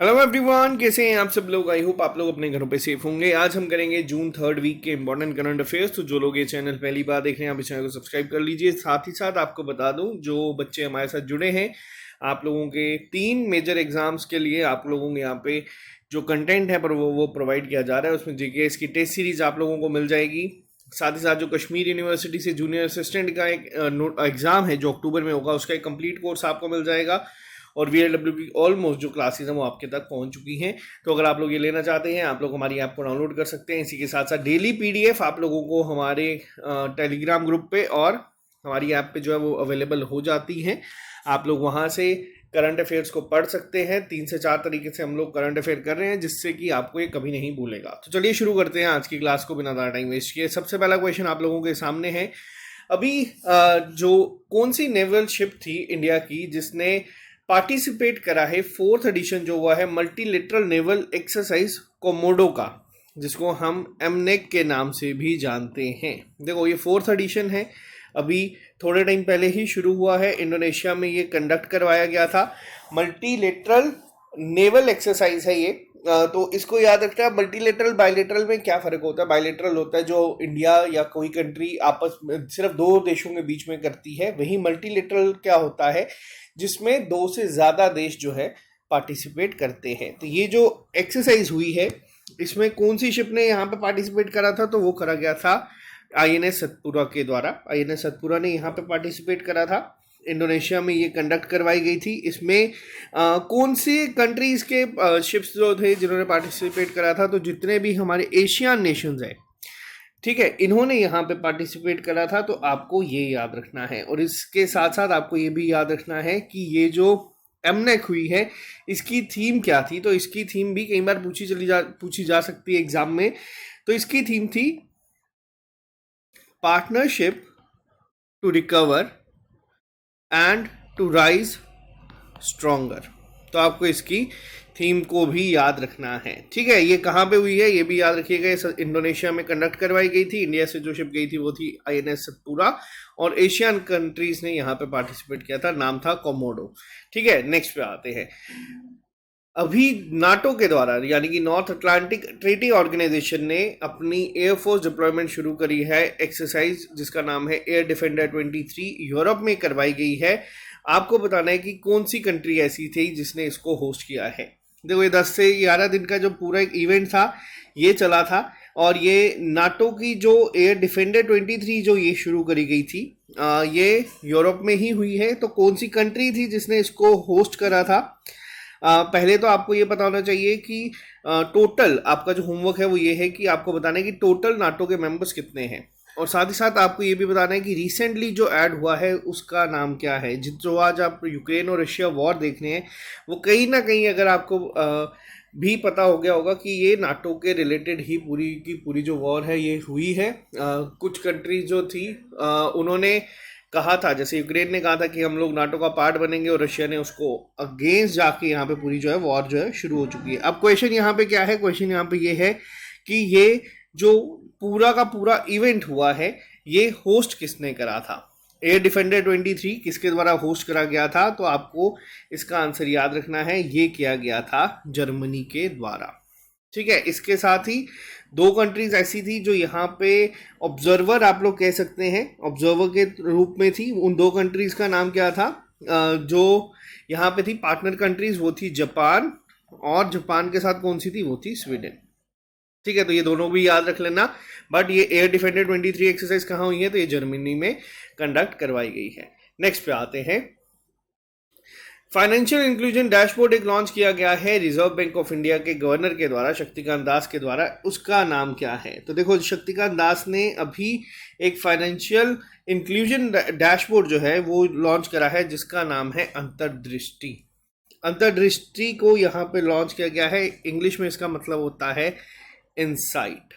Hello everyone, कैसे हैं आप सब लोग। आई होप आप लोग अपने घरों पे सेफ होंगे। आज हम करेंगे जून थर्ड वीक के इंपॉर्टेंट करंट अफेयर्स। तो जो लोग ये चैनल पहली बार देख रहे हैं आप इस चैनल को सब्सक्राइब कर लीजिए। साथ ही साथ आपको बता दूं, जो बच्चे हमारे साथ जुड़े हैं, आप लोगों के 3 मेजर एग्जाम्स के लिए आप लोगों के यहाँ पे जो कंटेंट है पर वो प्रोवाइड किया जा रहा है। उसमें जीकेएस की टेस्ट सीरीज आप लोगों को मिल जाएगी। साथ ही साथ जो कश्मीर यूनिवर्सिटी से जूनियर असिस्टेंट का एक एग्जाम है जो अक्टूबर में होगा, उसका एक कंप्लीट कोर्स आपको मिल जाएगा। और VLW की ऑलमोस्ट जो क्लासेस हैं वो आपके तक पहुंच चुकी हैं। तो अगर आप लोग ये लेना चाहते हैं, आप लोग हमारी ऐप को डाउनलोड कर सकते हैं। इसी के साथ साथ डेली PDF आप लोगों को हमारे टेलीग्राम ग्रुप पे और हमारी ऐप पे जो है वो अवेलेबल हो जाती हैं। आप लोग वहाँ से करंट अफेयर्स को पढ़ सकते हैं। 3 से 4 तरीके से हम लोग करंट अफेयर कर रहे हैं, जिससे कि आपको ये कभी नहीं भूलेगा। तो चलिए शुरू करते हैं आज की क्लास को बिना ज़्यादा टाइम वेस्ट किए। सबसे पहला क्वेश्चन आप लोगों के सामने है। अभी जो कौन सी नेवल शिप थी इंडिया की जिसने पार्टिसिपेट करा है 4th एडिशन जो हुआ है मल्टीलेटरल नेवल एक्सरसाइज कोमोडो का, जिसको हम एमनेक के नाम से भी जानते हैं। देखो, ये 4th एडिशन है, अभी थोड़े टाइम पहले ही शुरू हुआ है। इंडोनेशिया में ये कंडक्ट करवाया गया था। मल्टीलेटरल नेवल एक्सरसाइज है ये। तो इसको याद रखना। मल्टीलेटरल बायलेटरल में क्या फ़र्क होता है? बायलेटरल होता है जो इंडिया या कोई कंट्री आपस में सिर्फ 2 देशों के बीच में करती है। वही मल्टीलेटरल क्या होता है, जिसमें 2 से ज़्यादा देश जो है पार्टिसिपेट करते हैं। तो ये जो एक्सरसाइज हुई है, इसमें कौन सी शिप ने यहाँ पे पार्टिसिपेट करा था? तो वो करा गया था INS सतपुरा के द्वारा। INS सतपुरा ने यहाँ पे पार्टिसिपेट करा था। इंडोनेशिया में ये कंडक्ट करवाई गई थी। इसमें कौन सी कंट्रीज़ के शिप्स जो थे जिन्होंने पार्टिसिपेट करा था? तो जितने भी हमारे एशियन नेशंस हैं, ठीक है, इन्होंने यहाँ पे पार्टिसिपेट करा था। तो आपको ये याद रखना है। और इसके साथ साथ आपको ये भी याद रखना है कि ये जो एमनेक हुई है, इसकी थीम क्या थी? तो इसकी थीम भी कई बार पूछी जा सकती है एग्जाम में। तो इसकी थीम थी partnership to recover and to rise stronger. तो आपको इसकी थीम को भी याद रखना है। ठीक है, ये कहाँ पे हुई है ये भी याद रखिएगा। इंडोनेशिया में कंडक्ट करवाई गई थी। इंडिया से जो शिप गई थी वो थी INS सतपुरा, और एशियन कंट्रीज ने यहाँ पे पार्टिसिपेट किया था। नाम था कोमोडो। ठीक है, नेक्स्ट पे आते हैं। अभी नाटो के द्वारा, यानी कि नॉर्थ अटलांटिक ट्रीटी ऑर्गेनाइजेशन ने अपनी एयरफोर्स डिप्लॉयमेंट शुरू करी है, एक्सरसाइज जिसका नाम है एयर डिफेंडर 23, यूरोप में करवाई गई है। आपको बताना है कि कौन सी कंट्री ऐसी थी जिसने इसको होस्ट किया है। देखो, ये 10 से 11 दिन का जो पूरा एक इवेंट था ये चला था। और ये नाटो की जो एयर डिफेंडर 23 जो ये शुरू करी गई थी, ये यूरोप में ही हुई है। तो कौन सी कंट्री थी जिसने इसको होस्ट करा था? पहले तो आपको ये पता होना चाहिए कि टोटल आपका जो होमवर्क है वो ये है कि आपको बताना है कि टोटल नाटो के मेंबर्स कितने हैं। और साथ ही साथ आपको ये भी बताना है कि रिसेंटली जो ऐड हुआ है उसका नाम क्या है। जो आज आप यूक्रेन और रशिया वॉर देख रहे हैं, वो कहीं ना कहीं अगर आपको भी पता हो गया होगा कि ये नाटो के रिलेटेड ही पूरी की पूरी जो वॉर है ये हुई है। कुछ कंट्रीज जो थी उन्होंने कहा था, जैसे यूक्रेन ने कहा था कि हम लोग नाटो का पार्ट बनेंगे, और रशिया ने उसको अगेंस्ट जाके यहाँ पे पूरी जो है वॉर जो है शुरू हो चुकी है। अब क्वेश्चन यहाँ पे क्या है? क्वेश्चन यहाँ पे ये है कि ये जो पूरा का पूरा इवेंट हुआ है ये होस्ट किसने करा था? एयर डिफेंडर 23 किसके द्वारा होस्ट करा गया था? तो आपको इसका आंसर याद रखना है, ये किया गया था जर्मनी के द्वारा। ठीक है, इसके साथ ही 2 कंट्रीज ऐसी थी जो यहाँ पे ऑब्जर्वर आप लोग कह सकते हैं, ऑब्जर्वर के रूप में थी। उन 2 कंट्रीज का नाम क्या था? जो यहाँ पे थी पार्टनर कंट्रीज, वो थी जापान, और जापान के साथ कौन सी थी? वो थी स्वीडन। ठीक है, तो ये दोनों भी याद रख लेना। बट ये एयर डिफेंडर 23 एक्सरसाइज कहाँ हुई है? तो ये जर्मनी में कंडक्ट करवाई गई है। नेक्स्ट पे आते हैं। फाइनेंशियल इंक्लूजन डैशबोर्ड एक लॉन्च किया गया है रिजर्व बैंक ऑफ इंडिया के गवर्नर के द्वारा, शक्तिकांत दास के द्वारा। उसका नाम क्या है? तो देखो, शक्तिकांत दास ने अभी एक फाइनेंशियल इंक्लूजन डैशबोर्ड जो है वो लॉन्च करा है, जिसका नाम है अंतर्दृष्टि। अंतर्दृष्टि को यहाँ पे लॉन्च किया गया है। इंग्लिश में इसका मतलब होता है इनसाइट।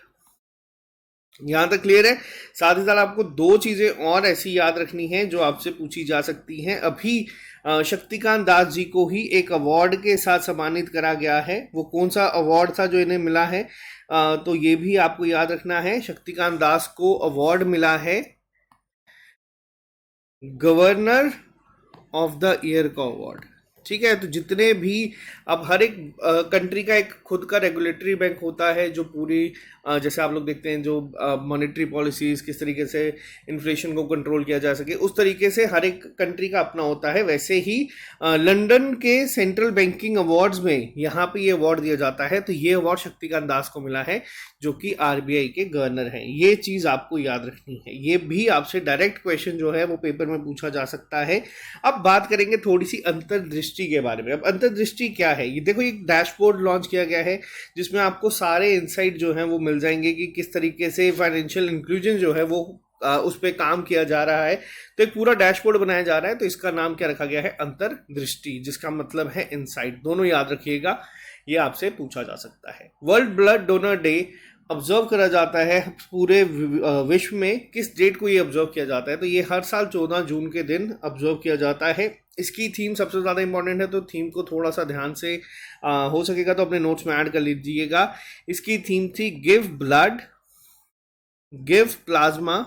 यहां तक क्लियर है? साथ ही साथ आपको 2 चीजें और ऐसी याद रखनी है जो आपसे पूछी जा सकती हैं। अभी शक्तिकांत दास जी को ही एक अवार्ड के साथ सम्मानित करा गया है। वो कौन सा अवार्ड था जो इन्हें मिला है? तो ये भी आपको याद रखना है। शक्तिकांत दास को अवार्ड मिला है गवर्नर ऑफ द ईयर का अवार्ड। ठीक है। तो जितने भी, अब हर एक कंट्री का एक खुद का रेगुलेटरी बैंक होता है जो पूरी जैसे आप लोग देखते हैं जो मॉनेटरी पॉलिसीज किस तरीके से इन्फ्लेशन को कंट्रोल किया जा सके, उस तरीके से हर एक कंट्री का अपना होता है। वैसे ही लंदन के सेंट्रल बैंकिंग अवार्ड्स में यहाँ पे ये अवार्ड दिया जाता है। तो ये अवार्ड शक्तिकांत दास को मिला है जो कि आरबीआई के गवर्नर हैं। ये चीज़ आपको याद रखनी है, ये भी आपसे डायरेक्ट क्वेश्चन जो है वो पेपर में पूछा जा सकता है। अब बात करेंगे थोड़ी सी अंतर्दृष्टि के बारे में। अब अंतर्दृष्टि क्या है, ये देखो एक डैशबोर्ड लॉन्च किया गया है जिसमें आपको सारे इंसाइट जो हैं वो मिल जाएंगे कि किस तरीके से फाइनेंशियल इंक्लूजन जो है वो उस पर काम किया जा रहा है। तो एक पूरा डैशबोर्ड बनाया जा रहा है, तो इसका नाम क्या रखा गया है, अंतर्दृष्टि, जिसका मतलब है इनसाइट। दोनों याद रखिएगा, ये आपसे पूछा जा सकता है। World blood donor day observe करा जाता है पूरे विश्व में। किस डेट को ये ऑब्जर्व किया जाता है, तो ये हर साल 14 जून के दिन ऑब्जर्व किया जाता है। इसकी थीम सबसे ज़्यादा इंपॉर्टेंट है, तो थीम को थोड़ा सा ध्यान से हो सकेगा तो अपने नोट्स में ऐड कर लीजिएगा। इसकी थीम थी give blood, give plasma,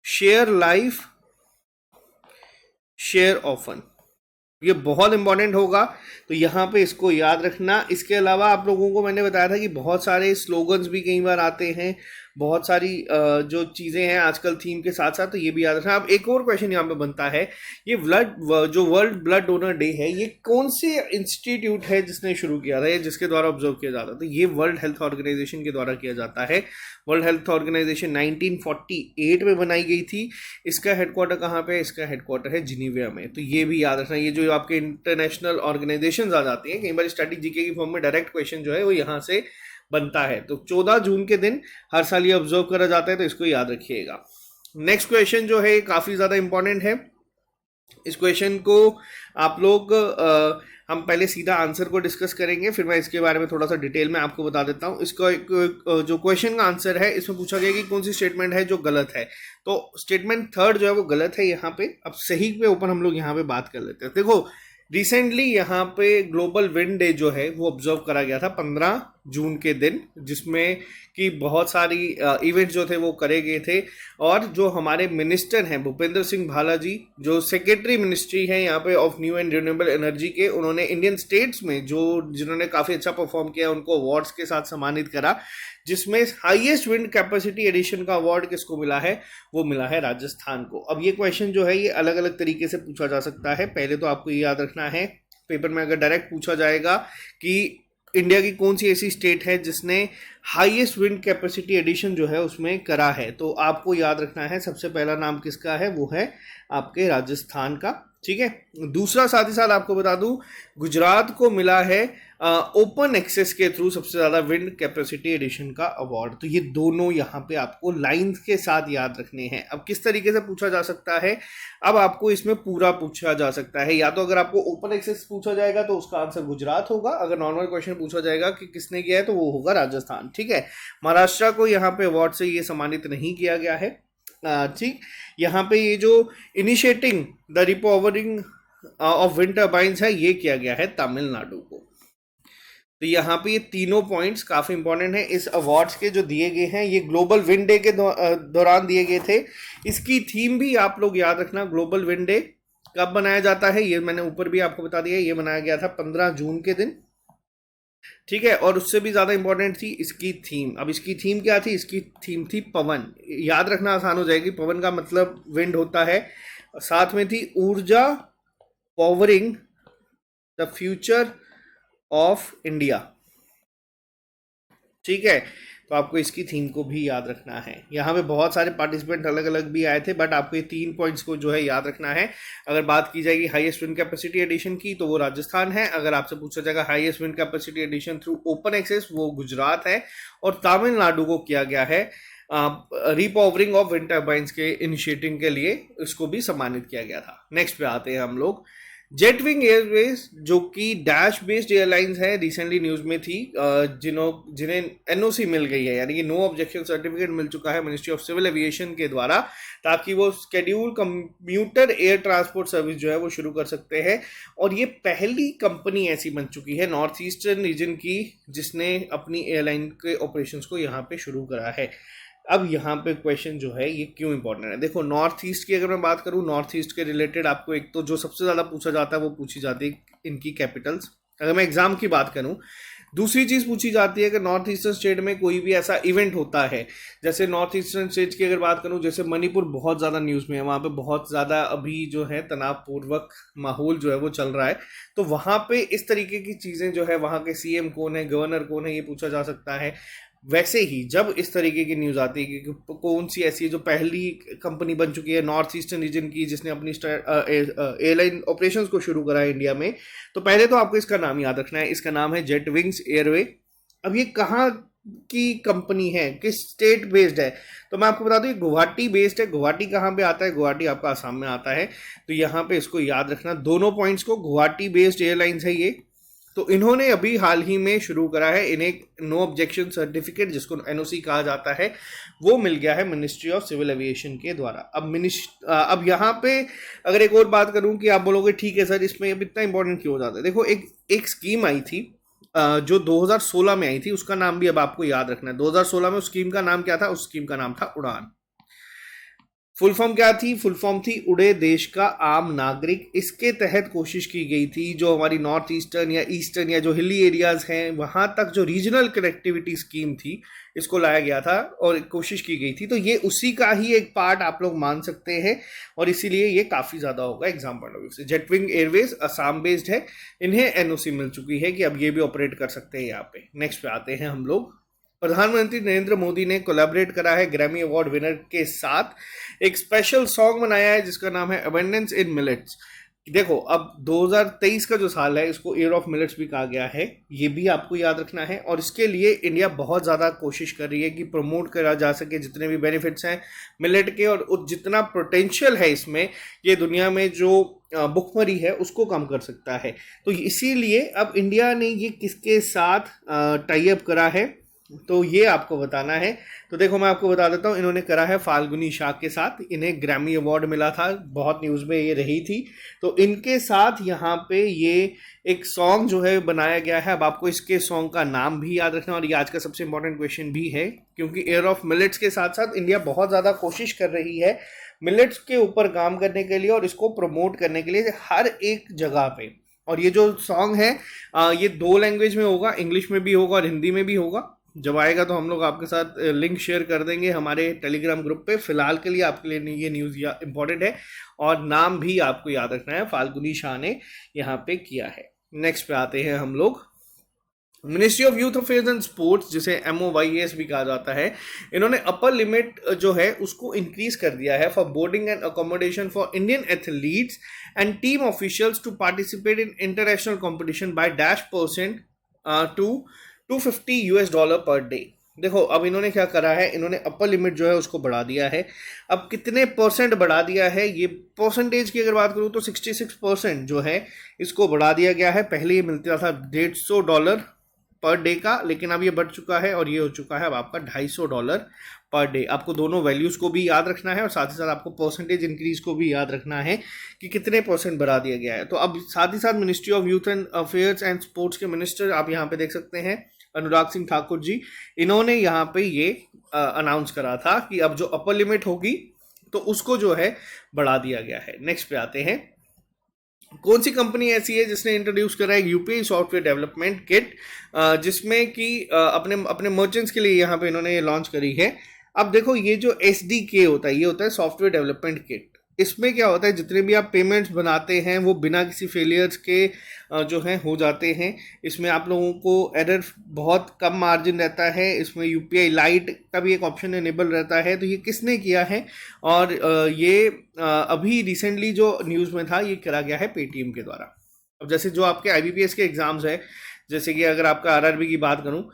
share life, share often. ये बहुत इंपॉर्टेंट होगा, तो यहाँ पे इसको याद रखना। इसके अलावा आप लोगों को मैंने बताया था कि बहुत सारे स्लोगन्स भी कई बार आते हैं, बहुत सारी जो चीज़ें हैं आजकल थीम के साथ साथ, तो ये भी याद रखना। अब एक और क्वेश्चन यहाँ पे बनता है, ये जो वर्ल्ड ब्लड डोनर डे है, ये कौन से इंस्टीट्यूट है जिसने शुरू किया था या जिसके द्वारा ऑब्जर्व किया जाता था, तो ये वर्ल्ड हेल्थ ऑर्गेनाइजेशन के द्वारा किया जाता है। वर्ल्ड हेल्थ ऑर्गेनाइजेशन 1948 में बनाई गई थी। इसका हेडक्वार्टर कहाँ पे है, इसका हेडक्वार्टर है जिनीवा में। तो ये भी याद रखना, ये जो आपके इंटरनेशनल ऑर्गेनाइजेशंस आ जाती हैं, कई बार स्टैटिक जीके की फॉर्म में डायरेक्ट क्वेश्चन जो है वो यहाँ से बनता है। तो 14 जून के दिन हर साल ये ऑब्जर्व करा जाता है, तो इसको याद रखिएगा। नेक्स्ट क्वेश्चन जो है काफ़ी ज़्यादा इंपॉर्टेंट है। इस क्वेश्चन को आप लोग हम पहले सीधा आंसर को डिस्कस करेंगे, फिर मैं इसके बारे में थोड़ा सा डिटेल में आपको बता देता हूँ। इसका जो क्वेश्चन का आंसर है, इसमें पूछा गया कि कौन सी स्टेटमेंट है जो गलत है। तो स्टेटमेंट थर्ड जो है वो गलत है यहाँ पे। अब सही पे ऊपर हम लोग यहाँ पे बात कर लेते हैं। देखो रिसेंटली यहाँ पे ग्लोबल विंड डे जो है वो ऑब्जर्व करा गया था 15 जून के दिन, जिसमें कि बहुत सारी इवेंट्स जो थे वो करे गए थे। और जो हमारे मिनिस्टर हैं भूपेंद्र सिंह भाला जी, जो सेक्रेटरी मिनिस्ट्री है यहाँ पे of new and renewable energy के, उन्होंने इंडियन स्टेट्स में जिन्होंने काफ़ी अच्छा परफॉर्म किया उनको अवार्ड्स के साथ सम्मानित करा, जिसमें हाईएस्ट विंड कैपेसिटी एडिशन का अवार्ड किसको मिला है, वो मिला है राजस्थान को। अब ये क्वेश्चन जो है ये अलग अलग तरीके से पूछा जा सकता है। पहले तो आपको ये याद रखना है, पेपर में अगर डायरेक्ट पूछा जाएगा कि इंडिया की कौन सी ऐसी स्टेट है जिसने हाईएस्ट विंड कैपेसिटी एडिशन जो है उसमें करा है, तो आपको याद रखना है सबसे पहला नाम किसका है, वो है आपके राजस्थान का। ठीक है। दूसरा साथ ही साथ आपको बता दूं, गुजरात को मिला है ओपन एक्सेस के थ्रू सबसे ज़्यादा विंड कैपेसिटी एडिशन का अवार्ड। तो ये दोनों यहाँ पे आपको लाइंस के साथ याद रखने हैं। अब किस तरीके से पूछा जा सकता है, अब आपको इसमें पूरा पूछा जा सकता है। या तो अगर आपको ओपन एक्सेस पूछा जाएगा तो उसका आंसर गुजरात होगा, अगर नॉर्मल क्वेश्चन पूछा जाएगा कि किसने किया है तो वो होगा राजस्थान। ठीक है। महाराष्ट्र को यहाँ पे अवार्ड से ये सम्मानित नहीं किया गया है। ठीक, यहाँ पे ये जो initiating the repowering of wind turbines है ये किया गया है तमिलनाडु को। तो यहाँ पे ये तीनों पॉइंट्स काफ़ी इंपॉर्टेंट हैं इस अवार्ड्स के जो दिए गए हैं। ये ग्लोबल विंड डे के दौरान दिए गए थे। इसकी थीम भी आप लोग याद रखना, ग्लोबल विंड डे कब बनाया जाता है ये मैंने ऊपर भी आपको बता दिया, ये बनाया गया था 15 जून के दिन। ठीक है। और उससे भी ज़्यादा इंपॉर्टेंट थी इसकी थीम। अब इसकी थीम क्या थी, इसकी थीम थी पवन। याद रखना आसान हो जाएगी, पवन का मतलब विंड होता है। साथ में थी ऊर्जा, powering the future of India. ठीक है। तो आपको इसकी थीम को भी याद रखना है। यहाँ पे बहुत सारे पार्टिसिपेंट अलग अलग भी आए थे, बट आपको ये 3 पॉइंट्स को जो है याद रखना है। अगर बात की जाएगी हाईएस्ट विंड कैपेसिटी एडिशन की तो वो राजस्थान है। अगर आपसे पूछा जाएगा highest wind capacity addition through open access, वो गुजरात है। और तमिलनाडु को किया गया है रीपावरिंग ऑफ विंड टर्बाइंस के इनिशिएटिव के लिए, इसको भी सम्मानित किया गया था। नेक्स्ट पे आते हैं हम लोग। जेटविंग एयरवेज जो कि डैश बेस्ड एयरलाइंस है, रिसेंटली न्यूज़ में थी, जिन्हें एनओसी मिल गई है, यानी कि नो ऑब्जेक्शन सर्टिफिकेट मिल चुका है मिनिस्ट्री ऑफ सिविल एविएशन के द्वारा, ताकि वो schedule commuter air transport service जो है वो शुरू कर सकते हैं। और ये पहली कंपनी ऐसी बन चुकी है नॉर्थ ईस्टर्न रीजन की जिसने अपनी एयरलाइन के ऑपरेशंस को यहाँ पे शुरू करा है। अब यहाँ पे क्वेश्चन जो है ये क्यों इंपॉर्टेंट है, देखो नॉर्थ ईस्ट की अगर मैं बात करूँ, नॉर्थ ईस्ट के रिलेटेड आपको एक तो जो सबसे ज़्यादा पूछा जाता है वो पूछी जाती है इनकी कैपिटल्स, अगर मैं एग्जाम की बात करूँ। दूसरी चीज़ पूछी जाती है कि नॉर्थ ईस्टर्न स्टेट में कोई भी ऐसा इवेंट होता है, जैसे नॉर्थ ईस्टर्न स्टेट की अगर बात करूं, जैसे मणिपुर बहुत ज़्यादा न्यूज़ में है, वहाँ पे बहुत ज़्यादा अभी जो है तनावपूर्वक माहौल जो है वो चल रहा है, तो वहाँ पे इस तरीके की चीज़ें जो है, वहाँ के सीएम कौन है, गवर्नर कौन है, ये पूछा जा सकता है। वैसे ही जब इस तरीके की न्यूज़ आती है कि कौन सी ऐसी है जो पहली कंपनी बन चुकी है नॉर्थ ईस्टर्न रीजन की जिसने अपनी एयरलाइन ऑपरेशंस को शुरू करा है इंडिया में, तो पहले तो आपको इसका नाम याद रखना है, इसका नाम है जेट विंग्स एयरवे। अब ये कहाँ की कंपनी है, किस स्टेट बेस्ड है, तो मैं आपको बता दूं ये गुवाहाटी बेस्ड है। गुवाहाटी कहाँ पे आता है, गुवाहाटी आपका आसाम में आता है, तो यहाँ पे इसको याद रखना दोनों पॉइंट्स को, गुवाहाटी बेस्ड एयरलाइंस है ये। तो इन्होंने अभी हाल ही में शुरू करा है, इन्हें नो ऑब्जेक्शन सर्टिफिकेट जिसको एनओसी कहा जाता है वो मिल गया है मिनिस्ट्री ऑफ सिविल एविएशन के द्वारा। अब यहाँ पे अगर एक और बात करूं कि आप बोलोगे ठीक है सर इसमें अब इतना इंपॉर्टेंट क्यों हो जाता है, देखो एक स्कीम आई थी जो 2016 में आई थी, उसका नाम भी अब आपको याद रखना है। 2016 में उस स्कीम का नाम क्या था, उस स्कीम का नाम था उड़ान। फुल फॉर्म क्या थी, फुल फॉर्म थी उड़े देश का आम नागरिक। इसके तहत कोशिश की गई थी जो हमारी नॉर्थ ईस्टर्न या ईस्टर्न या जो हिली एरियाज हैं वहां तक जो रीजनल कनेक्टिविटी स्कीम थी इसको लाया गया था और कोशिश की गई थी, तो ये उसी का ही एक पार्ट आप लोग मान सकते हैं और इसीलिए ये काफ़ी ज़्यादा होगा एग्जाम पॉइंट ऑफ व्यू से। जेटविंग एयरवेज असम बेस्ड है, इन्हें एनओसी मिल चुकी है कि अब ये भी ऑपरेट कर सकते हैं यहाँ पे। नेक्स्ट पे आते हैं हम लोग, प्रधानमंत्री नरेंद्र मोदी ने कोलैबोरेट करा है ग्रैमी अवार्ड विनर के साथ, एक स्पेशल सॉन्ग बनाया है जिसका नाम है अबंडेंस इन मिलेट्स। देखो अब 2023 का जो साल है इसको ईयर ऑफ मिलेट्स भी कहा गया है, ये भी आपको याद रखना है। और इसके लिए इंडिया बहुत ज़्यादा कोशिश कर रही है कि प्रमोट करा जा सके जितने भी बेनिफिट्स हैं मिलेट के, और जितना पोटेंशियल है इसमें, ये दुनिया में जो भुखमरी है उसको कम कर सकता है। तो इसीलिए अब इंडिया ने ये किसके साथ टाई अप करा है तो ये आपको बताना है। तो देखो मैं आपको बता देता हूँ, इन्होंने करा है फाल्गुनी शाह के साथ, इन्हें ग्रैमी अवार्ड मिला था, बहुत न्यूज़ में ये रही थी, तो इनके साथ यहाँ पे ये एक सॉन्ग जो है बनाया गया है। अब आपको इसके सॉन्ग का नाम भी याद रखना, और ये आज का सबसे इंपॉर्टेंट क्वेश्चन भी है क्योंकि ईयर ऑफ मिलेट्स के साथ साथ इंडिया बहुत ज़्यादा कोशिश कर रही है मिलेट्स के ऊपर काम करने के लिए और इसको प्रमोट करने के लिए हर एक जगह पे। और ये जो सॉन्ग है ये 2 लैंग्वेज में होगा, इंग्लिश में भी होगा और हिंदी में भी होगा। जब आएगा तो हम लोग आपके साथ लिंक शेयर कर देंगे हमारे टेलीग्राम ग्रुप पे। फिलहाल के लिए आपके लिए ये न्यूज़ इंपॉर्टेंट है और नाम भी आपको याद रखना है, फाल्गुनी शाह ने यहाँ पे किया है। नेक्स्ट पे आते हैं हम लोग, ministry of youth affairs and sports जिसे MOYS भी कहा जाता है, इन्होंने अपर लिमिट जो है उसको इंक्रीज कर दिया है for boarding and accommodation for Indian athletes and team officials to participate in international competition by -% to $250 per day. देखो अब इन्होंने क्या करा है, इन्होंने अपर लिमिट जो है उसको बढ़ा दिया है। अब कितने % बढ़ा दिया है, ये परसेंटेज की अगर बात करूँ तो 66% जो है इसको बढ़ा दिया गया है। पहले ये मिलता था $150 पर डे का, लेकिन अब ये बढ़ चुका है और ये हो चुका है अब आपका $250 पर डे। आपको दोनों वैल्यूज़ को भी याद रखना है और साथ ही साथ आपको परसेंटेज इंक्रीज को भी याद रखना है कि कितने % बढ़ा दिया गया है। तो अब साथ ही साथ ministry of youth and affairs and sports के मिनिस्टर आप यहाँ पे देख सकते हैं अनुराग सिंह ठाकुर जी, इन्होंने यहाँ पे ये अनाउंस करा था कि अब जो अपर लिमिट होगी तो उसको जो है बढ़ा दिया गया है। नेक्स्ट पे आते हैं, कौन सी कंपनी ऐसी है जिसने इंट्रोड्यूस करा है यूपीआई सॉफ्टवेयर डेवलपमेंट किट, जिसमें कि अपने अपने मर्चेंट्स के लिए यहाँ पे इन्होंने ये लॉन्च करी है। अब देखो ये जो SDK होता है ये होता है सॉफ्टवेयर डेवलपमेंट किट। इसमें क्या होता है, जितने भी आप पेमेंट्स बनाते हैं वो बिना किसी फेलियर्स के जो हैं हो जाते हैं। इसमें आप लोगों को एरर बहुत कम मार्जिन रहता है, इसमें UPI लाइट का भी एक ऑप्शन इनेबल रहता है। तो ये किसने किया है, और ये अभी रिसेंटली जो न्यूज़ में था ये करा गया है पेटीएम के द्वारा। अब जैसे जो आपके IBPS के एग्जाम्स है, जैसे कि अगर आपका RRB की बात करूँ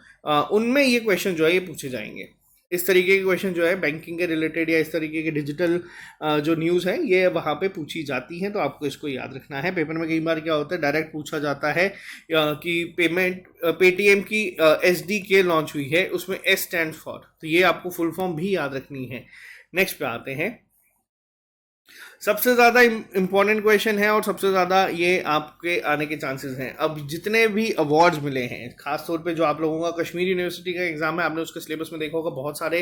उनमें ये क्वेश्चन जो है ये पूछे जाएंगे। इस तरीके के क्वेश्चन जो है बैंकिंग के रिलेटेड या इस तरीके के डिजिटल जो न्यूज़ है ये वहाँ पे पूछी जाती हैं, तो आपको इसको याद रखना है। पेपर में कई बार क्या होता है डायरेक्ट पूछा जाता है कि पेटीएम की SDK लॉन्च हुई है, उसमें S स्टैंड फॉर, तो ये आपको फुल फॉर्म भी याद रखनी है। नेक्स्ट पे आते हैं, सबसे ज़्यादा इम्पॉर्टेंट क्वेश्चन है और सबसे ज़्यादा ये आपके आने के चांसेस हैं। अब जितने भी अवार्ड्स मिले हैं, खास तौर पे जो आप लोगों का कश्मीर यूनिवर्सिटी का एग्जाम है, आपने उसके सिलेबस में देखा होगा बहुत सारे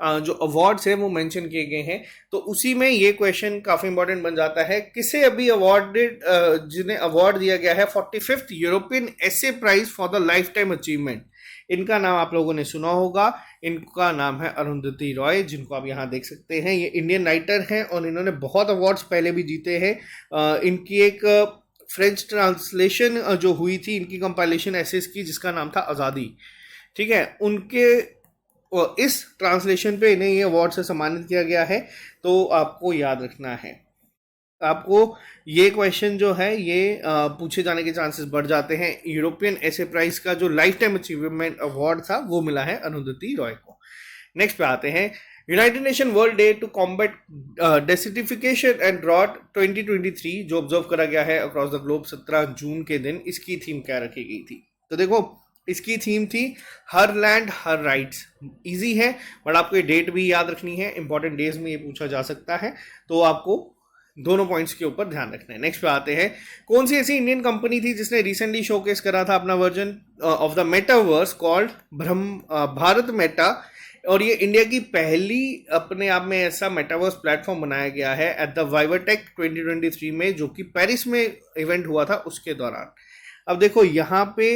जो अवार्ड्स हैं वो मेंशन किए गए हैं। तो उसी में ये क्वेश्चन काफी इंपॉर्टेंट बन जाता है, किसे अभी अवार्डेड, जिन्हें अवार्ड दिया गया है 45th European essay prize for the lifetime achievement. इनका नाम आप लोगों ने सुना होगा, इनका नाम है अरुंधति रॉय, जिनको आप यहाँ देख सकते हैं। ये इंडियन राइटर हैं और इन्होंने बहुत अवार्ड्स पहले भी जीते हैं। इनकी एक फ्रेंच ट्रांसलेशन जो हुई थी इनकी कंपाइलेशन एसेस की, जिसका नाम था आज़ादी, ठीक है, उनके इस ट्रांसलेशन पे इन्हें ये अवार्ड से सम्मानित किया गया है। तो आपको याद रखना है, आपको ये क्वेश्चन जो है ये पूछे जाने के चांसेस बढ़ जाते हैं। यूरोपियन एसे प्राइज का जो लाइफ टाइम अचीवमेंट अवार्ड था वो मिला है अरुंधति रॉय को। नेक्स्ट पे आते हैं, United Nation world day to combat desertification and drought 2023 जो ऑब्जर्व करा गया है अक्रॉस द ग्लोब 17 जून के दिन, इसकी थीम क्या रखी गई थी? तो देखो, इसकी थीम थी हर लैंड हर राइट्स। इजी है बट आपको ये डेट भी याद रखनी है, इंपॉर्टेंट डेज में ये पूछा जा सकता है, तो आपको दोनों पॉइंट्स के ऊपर ध्यान रखना है। नेक्स्ट पे आते हैं, कौन सी ऐसी इंडियन कंपनी थी जिसने रिसेंटली शोकेस करा था अपना version of the metaverse called Bharat Meta, और ये इंडिया की पहली अपने आप में ऐसा मेटावर्स प्लेटफॉर्म बनाया गया है एट द वाइवाटेक 2023 में, जो कि पेरिस में इवेंट हुआ था उसके दौरान। अब देखो यहाँ पे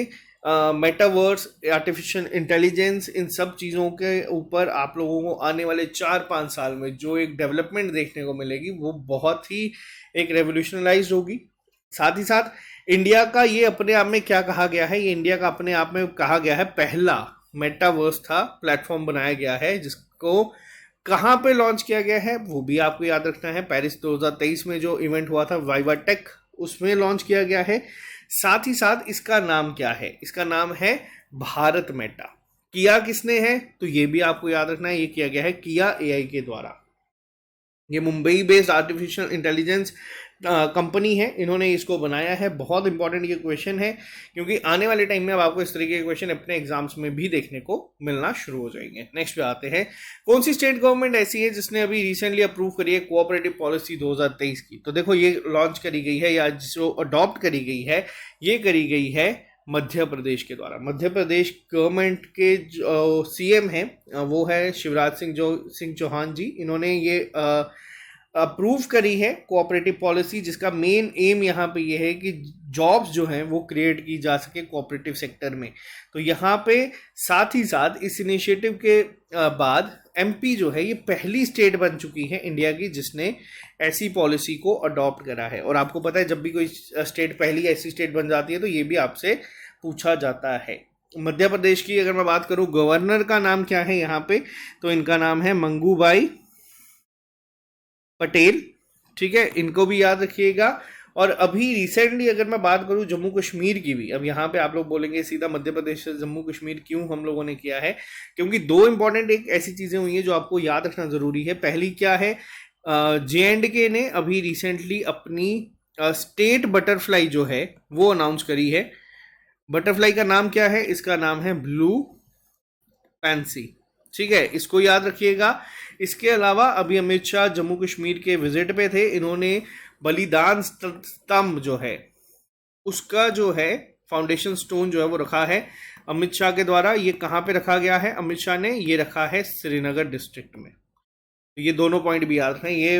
मेटावर्स, आर्टिफिशियल इंटेलिजेंस, इन सब चीज़ों के ऊपर आप लोगों को आने वाले 4-5 साल में जो एक डेवलपमेंट देखने को मिलेगी वो बहुत ही एक रेवोल्यूशनलाइज होगी। साथ ही साथ इंडिया का ये अपने आप में क्या कहा गया है, ये इंडिया का अपने आप में कहा गया है पहला मेटावर्स था, प्लेटफॉर्म बनाया गया है, जिसको कहाँ पे लॉन्च किया गया है वो भी आपको याद रखना है। पेरिस 2023 में जो इवेंट हुआ था वाइवाटेक, उसमें लॉन्च किया गया है। साथ ही साथ इसका नाम क्या है? इसका नाम है भारत मेटा। किया किसने है? तो ये भी आपको याद रखना है, ये किया गया है किया एआई के द्वारा। ये Mumbai based artificial intelligence company है, इन्होंने इसको बनाया है। बहुत इंपॉर्टेंट ये क्वेश्चन है, क्योंकि आने वाले टाइम में अब आपको इस तरीके के क्वेश्चन अपने एग्जाम्स में भी देखने को मिलना शुरू हो जाएंगे। नेक्स्ट पे आते हैं, कौन सी स्टेट गवर्नमेंट ऐसी है जिसने अभी रिसेंटली अप्रूव करी है कोऑपरेटिव पॉलिसी 2023 की? तो देखो, ये लॉन्च करी गई है या जो अडॉप्ट करी गई है, ये करी गई है मध्य प्रदेश के द्वारा। मध्य प्रदेश गवर्नमेंट के जो सीएम हैं वो है शिवराज सिंह चौहान जी। इन्होंने ये अप्रूव करी है कोऑपरेटिव पॉलिसी, जिसका मेन एम यहाँ पे ये है कि जॉब्स जो हैं वो क्रिएट की जा सके कोऑपरेटिव सेक्टर में। तो यहाँ पे साथ ही साथ इस इनिशिएटिव के बाद एमपी जो है ये पहली स्टेट बन चुकी है इंडिया की जिसने ऐसी पॉलिसी को अडॉप्ट करा है। और आपको पता है, जब भी कोई स्टेट पहली ऐसी स्टेट बन जाती है तो ये भी आपसे पूछा जाता है। मध्य प्रदेश की अगर मैं बात करूँ, गवर्नर का नाम क्या है यहाँ पे? तो इनका नाम है मंगूभाई पटेल, ठीक है, इनको भी याद रखिएगा। और अभी रिसेंटली अगर मैं बात करूं जम्मू कश्मीर की भी, अब यहाँ पे आप लोग बोलेंगे सीधा मध्य प्रदेश से जम्मू कश्मीर क्यों हम लोगों ने किया है? क्योंकि दो इंपॉर्टेंट एक ऐसी चीज़ें हुई हैं जो आपको याद रखना ज़रूरी है। पहली क्या है, JNK ने अभी रिसेंटली अपनी स्टेट बटरफ्लाई जो है वो अनाउंस करी है। बटरफ्लाई का नाम क्या है? इसका नाम है ब्लू पैंसी, ठीक है, इसको याद रखिएगा। इसके अलावा अभी अमित शाह जम्मू कश्मीर के विजिट पे थे, इन्होंने बलिदान स्तंभ जो है उसका जो है फाउंडेशन स्टोन जो है वो रखा है अमित शाह के द्वारा। ये कहाँ पे रखा गया है? अमित शाह ने ये रखा है श्रीनगर डिस्ट्रिक्ट में। ये दोनों पॉइंट भी याद रखें, ये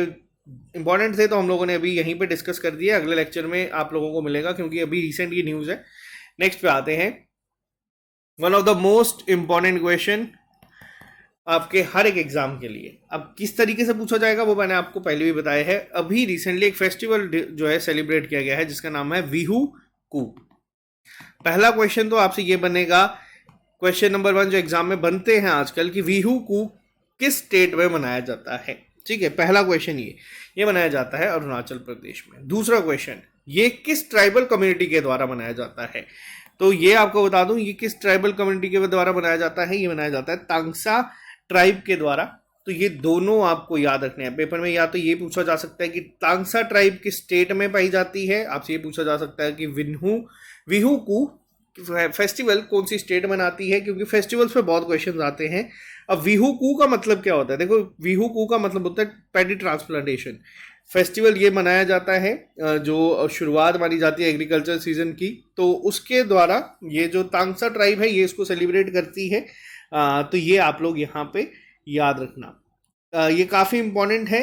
इंपॉर्टेंट थे तो हम लोगों ने अभी यहीं पे डिस्कस कर दिया। अगले लेक्चर में आप लोगों को मिलेगा क्योंकि अभी रिसेंट ये न्यूज़ है। नेक्स्ट पे आते हैं, one of the most important question आपके हर एक एग्जाम के लिए। अब किस तरीके से पूछा जाएगा वो मैंने आपको पहले भी बताया है। अभी रिसेंटली एक फेस्टिवल जो है सेलिब्रेट किया गया है जिसका नाम है बिहू कू। पहला क्वेश्चन तो आपसे ये बनेगा, क्वेश्चन नंबर 1 जो एग्जाम में बनते हैं आजकल, कि बिहू कू किस स्टेट में मनाया जाता है? ठीक है, पहला क्वेश्चन ये मनाया जाता है अरुणाचल प्रदेश में। दूसरा क्वेश्चन, ये किस ट्राइबल कम्युनिटी के द्वारा मनाया जाता है? तो ये आपको बता दूं, ये किस ट्राइबल कम्युनिटी के द्वारा मनाया जाता है? ये मनाया जाता है तांगसा ट्राइब के द्वारा। तो ये दोनों आपको याद रखने हैं पेपर में। या तो ये पूछा जा सकता है कि तांगसा ट्राइब किस स्टेट में पाई जाती है, आपसे ये पूछा जा सकता है कि बिहू कू फेस्टिवल कौन सी स्टेट मनाती है, क्योंकि फेस्टिवल्स पे बहुत क्वेश्चंस आते हैं। अब बिहू कू का मतलब क्या होता है? देखो, बिहू कू का मतलब होता है पैडी ट्रांसप्लांटेशन फेस्टिवल। ये मनाया जाता है जो शुरुआत मानी जाती है एग्रीकल्चर सीजन की, तो उसके द्वारा ये जो तांगसा ट्राइब है ये इसको सेलिब्रेट करती है। तो ये आप लोग यहाँ पे याद रखना। ये काफ़ी इम्पोर्टेंट है।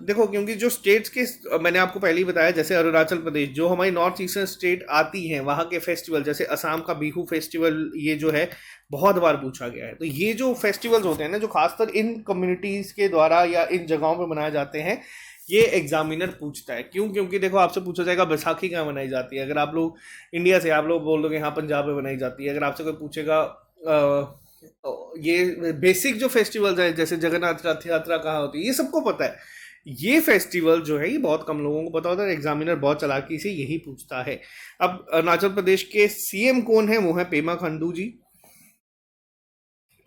देखो, क्योंकि जो स्टेट्स के मैंने आपको पहले ही बताया, जैसे अरुणाचल प्रदेश, जो हमारी नॉर्थ ईस्टर्न स्टेट आती हैं, वहाँ के फेस्टिवल, जैसे असम का बिहू फेस्टिवल, ये जो है बहुत बार पूछा गया है। तो ये जो फेस्टिवल्स होते हैं ना, जो खासकर इन कम्युनिटीज़ के द्वारा या इन जगहों पर मनाए जाते हैं, ये एग्जामिनर पूछता है। क्यों? क्योंकि देखो, आपसे पूछा जाएगा बैसाखी कहाँ मनाई जाती है। अगर आप लोग इंडिया से, आप लोग बोल दोगे हाँ पंजाब में मनाई जाती है। अगर आपसे कोई पूछेगा ये बेसिक जो फेस्टिवल्स है, जैसे जगन्नाथ रथ यात्रा कहाँ होती है, ये सबको पता है। ये फेस्टिवल जो है, ये बहुत कम लोगों को पता होता है। एग्जामिनर बहुत चालाकी से यही पूछता है। अब अरुणाचल प्रदेश के सीएम कौन है? वो है पेमा खांडू जी।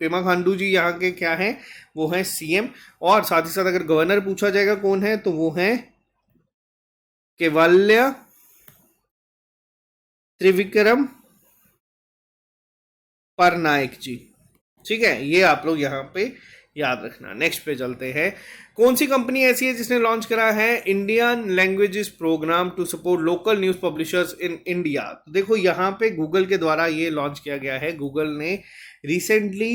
पेमा खांडू जी यहाँ के क्या हैं? वो हैं सीएम। और साथ ही साथ अगर गवर्नर पूछा जाएगा कौन है, तो वो हैं केवल्य त्रिविक्रम परनायक जी। ठीक है, ये आप लोग यहाँ पे याद रखना। नेक्स्ट पे चलते हैं। कौन सी कंपनी ऐसी है जिसने लॉन्च करा है Indian languages programme to support local news publishers in India? तो देखो, यहाँ पे गूगल के द्वारा ये लॉन्च किया गया है। गूगल ने रिसेंटली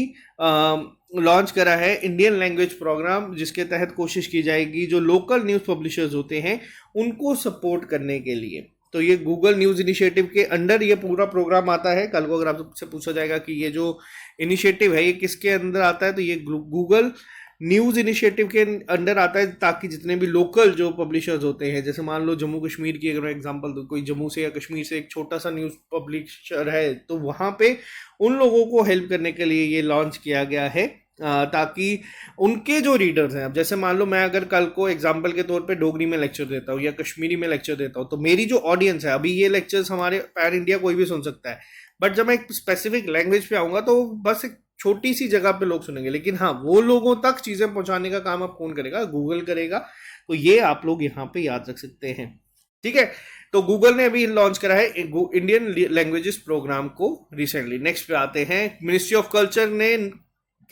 लॉन्च करा है इंडियन लैंग्वेज प्रोग्राम, जिसके तहत कोशिश की जाएगी जो लोकल न्यूज़ पब्लिशर्स होते हैं उनको सपोर्ट करने के लिए। तो ये गूगल न्यूज़ इनिशिएटिव के अंडर ये पूरा प्रोग्राम आता है। कल को अगर आपसे पूछा जाएगा कि ये जो इनिशिएटिव है ये किसके अंदर आता है, तो ये गूगल न्यूज़ इनिशिएटिव के अंडर आता है, ताकि जितने भी लोकल जो पब्लिशर्स होते हैं, जैसे मान लो जम्मू कश्मीर की अगर मैं एग्जांपल दूँ, कोई जम्मू से या कश्मीर से एक छोटा सा न्यूज़ पब्लिशर है, तो वहाँ पे उन लोगों को हेल्प करने के लिए ये लॉन्च किया गया है, ताकि उनके जो रीडर्स हैं, अब जैसे मान लो मैं अगर कल को एग्जांपल के तौर पे डोगरी में लेक्चर देता हूँ या कश्मीरी में लेक्चर देता हूँ, तो मेरी जो ऑडियंस है, अभी ये लेक्चर्स हमारे पैर इंडिया कोई भी सुन सकता है, बट जब मैं एक स्पेसिफिक लैंग्वेज पे आऊँगा तो बस एक छोटी सी जगह पे लोग सुनेंगे। लेकिन हाँ, वो लोगों तक चीज़ें पहुँचाने का काम अब कौन करेगा? गूगल करेगा। तो ये आप लोग यहाँ पे याद रख सकते हैं। ठीक है, तो गूगल ने अभी लॉन्च करा है इंडियन लैंग्वेजेस प्रोग्राम को रिसेंटली। नेक्स्ट पे आते हैं। मिनिस्ट्री ऑफ कल्चर ने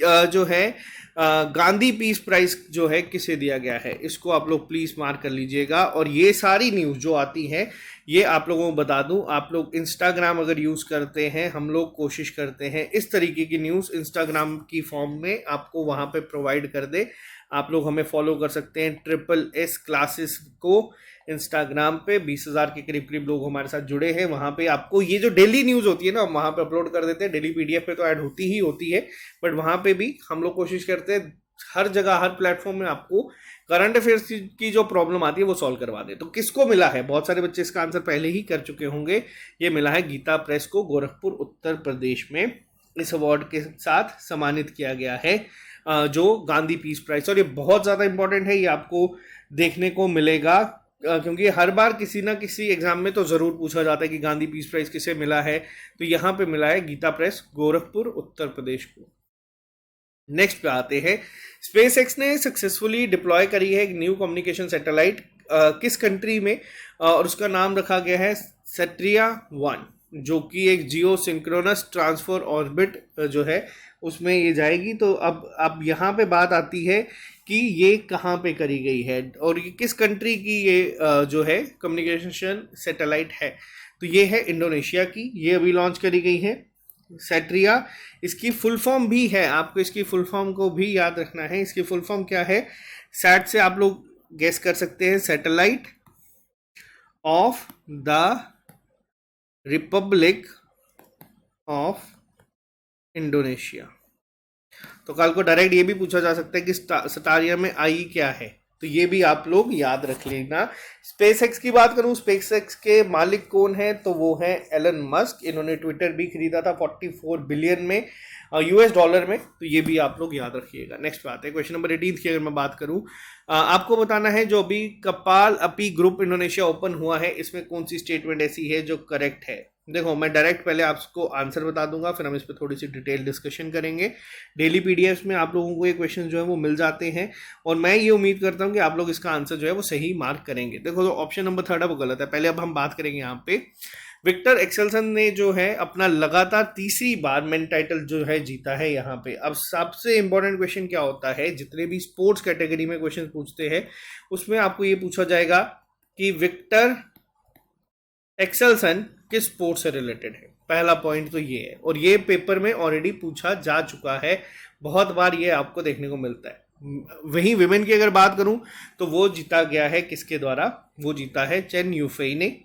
जो है गांधी पीस प्राइज जो है किसे दिया गया है, इसको आप लोग प्लीज मार्क कर लीजिएगा। और ये सारी न्यूज़ जो आती है, ये आप लोगों को बता दूं, आप लोग इंस्टाग्राम अगर यूज़ करते हैं, हम लोग कोशिश करते हैं इस तरीके की न्यूज़ इंस्टाग्राम की फॉर्म में आपको वहाँ पे प्रोवाइड कर दे। आप लोग हमें फॉलो कर सकते हैं SSS क्लासेस को इंस्टाग्राम पे। 20,000 के करीब करीब लोग हमारे साथ जुड़े हैं। वहाँ पे आपको ये जो डेली न्यूज़ होती है ना, वहाँ पे अपलोड कर देते हैं। डेली PDF पे तो ऐड होती ही होती है, बट वहाँ पे भी हम लोग कोशिश करते हैं हर जगह, हर प्लेटफॉर्म में आपको करंट अफेयर्स की जो प्रॉब्लम आती है वो सॉल्व करवा दे। तो किसको मिला है? बहुत सारे बच्चे इसका आंसर पहले ही कर चुके होंगे। ये मिला है गीता प्रेस को, गोरखपुर उत्तर प्रदेश में इस अवार्ड के साथ सम्मानित किया गया है, जो गांधी पीस प्राइज। और ये बहुत ज़्यादा इंपॉर्टेंट है, ये आपको देखने को मिलेगा, क्योंकि हर बार किसी ना किसी एग्जाम में तो ज़रूर पूछा जाता है कि गांधी पीस प्राइज किसे मिला है। तो यहाँ पे मिला है गीता प्रेस, गोरखपुर उत्तर प्रदेश को। नेक्स्ट पे आते हैं। स्पेस एक्स ने सक्सेसफुली डिप्लॉय करी है एक न्यू कम्युनिकेशन सैटेलाइट, किस कंट्री में? और उसका नाम रखा गया है सेट्रिया 1, जो कि एक जियो सिंक्रोनस ट्रांसफर ऑर्बिट जो है उसमें ये जाएगी। तो अब यहाँ पे बात आती है कि ये कहाँ पे करी गई है और ये किस कंट्री की ये जो है कम्युनिकेशन सैटेलाइट है। तो ये है इंडोनेशिया की, ये अभी लॉन्च करी गई है सेट्रिया। इसकी फुल फॉर्म भी है, आपको इसकी फुल फॉर्म को भी याद रखना है। इसकी फुल फॉर्म क्या है? सैट से आप लोग गेस कर सकते हैं, satellite of the Republic of Indonesia. तो कल को डायरेक्ट ये भी पूछा जा सकता है कि सटारिया में आई क्या है, तो ये भी आप लोग याद रख लेना। स्पेस एक्स की बात करूं, स्पेस एक्स के मालिक कौन है? तो वो है एलन मस्क। इन्होंने ट्विटर भी खरीदा था 44 बिलियन में, $, में। तो ये भी आप लोग याद रखिएगा। नेक्स्ट बात है, क्वेश्चन नंबर 18 की अगर मैं बात करूं, आपको बताना है जो अभी कपाल अपी ग्रुप इंडोनेशिया ओपन हुआ है, इसमें कौन सी स्टेटमेंट ऐसी है जो करेक्ट है? देखो, मैं डायरेक्ट पहले आपको आंसर बता दूंगा, फिर हम इस पर थोड़ी सी डिटेल डिस्कशन करेंगे। डेली PDFs में आप लोगों को ये क्वेश्चन जो है वो मिल जाते हैं, और मैं ये उम्मीद करता हूँ कि आप लोग इसका आंसर जो है वो सही मार्क करेंगे। देखो, तो ऑप्शन नंबर 3 है वो गलत है। पहले अब हम बात करेंगे यहाँ पे। विक्टर एक्सेल्सन ने जो है अपना लगातार तीसरी बार मेन टाइटल जो है जीता है यहाँ पे। अब सबसे इंपॉर्टेंट क्वेश्चन क्या होता है, जितने भी स्पोर्ट्स कैटेगरी में क्वेश्चन पूछते हैं उसमें आपको ये पूछा जाएगा कि विक्टर एक्सेल्सन किस स्पोर्ट से रिलेटेड है। पहला पॉइंट तो ये है, और ये पेपर में ऑलरेडी पूछा जा चुका है, बहुत बार ये आपको देखने को मिलता है। वहीं विमेन की अगर बात करूं तो वो जीता गया है किसके द्वारा, वो जीता है चेन यूफेई ने,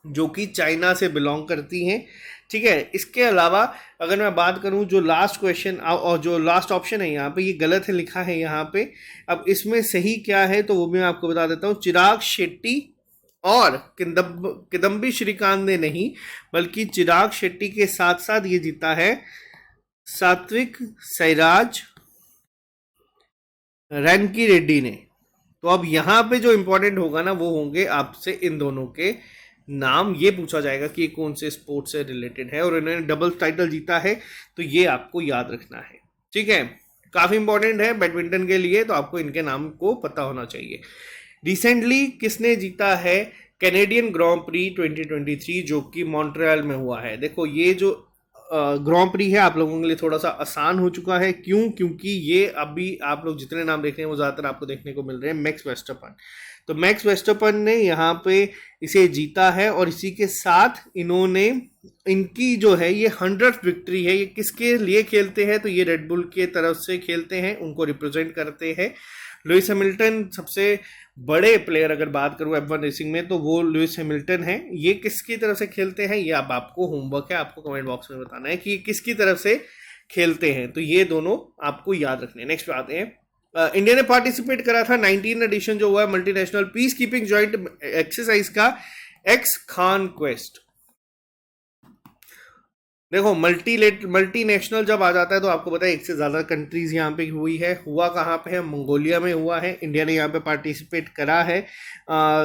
जो कि चाइना से बिलोंग करती हैं। ठीक है, इसके अलावा अगर मैं बात करूं जो लास्ट क्वेश्चन और जो लास्ट ऑप्शन है यहाँ पे, ये गलत है लिखा है यहाँ पे, अब इसमें सही क्या है तो वो भी मैं आपको बता देता हूँ। चिराग शेट्टी और किदम्बी श्रीकांत ने नहीं, बल्कि चिराग शेट्टी के साथ साथ ये जीता है सात्विक साईराज रैंकी रेड्डी ने। तो अब यहाँ पे जो इंपॉर्टेंट होगा ना, वो होंगे आपसे इन दोनों के नाम, ये पूछा जाएगा कि कौन से स्पोर्ट से रिलेटेड है, और इन्होंने डबल टाइटल जीता है, तो ये आपको याद रखना है। ठीक है, काफी इंपॉर्टेंट है बैडमिंटन के लिए, तो आपको इनके नाम को पता होना चाहिए। रिसेंटली किसने जीता है कैनेडियन ग्रां प्री 2023, जो कि मॉन्ट्रियल में हुआ है। देखो ये जो ग्रां प्री है आप लोगों के लिए थोड़ा सा आसान हो चुका है, क्यों? क्योंकि ये अभी आप लोग जितने नाम देख रहे हैं वो ज़्यादातर आपको देखने को मिल रहे हैं मैक्स वेस्टरपन। तो मैक्स वेस्टरपन ने यहाँ पे इसे जीता है, और इसी के साथ इन्होंने, इनकी जो है ये 100th विक्ट्री है। ये किसके लिए खेलते हैं तो ये रेडबुल के तरफ से खेलते हैं, उनको रिप्रेजेंट करते हैं। लुइस हैमिल्टन सबसे बड़े प्लेयर अगर बात करूं F1 रेसिंग में तो वो लुइस हैमिल्टन है। ये किसकी तरफ से खेलते हैं, ये अब आपको होमवर्क है, आपको कमेंट बॉक्स में बताना है कि ये किसकी तरफ से खेलते हैं, तो ये दोनों आपको याद रखने। नेक्स्ट पे आते हैं, इंडिया ने पार्टिसिपेट करा था 19 एडिशन जो हुआ है multinational peace keeping joint exercise का, एक्स खान क्वेस्ट। देखो मल्टीनेशनल जब आ जाता है तो आपको पता है एक से ज़्यादा कंट्रीज यहाँ पे हुई है। हुआ कहाँ पे है, मंगोलिया में हुआ है। इंडिया ने यहाँ पे पार्टिसिपेट करा है,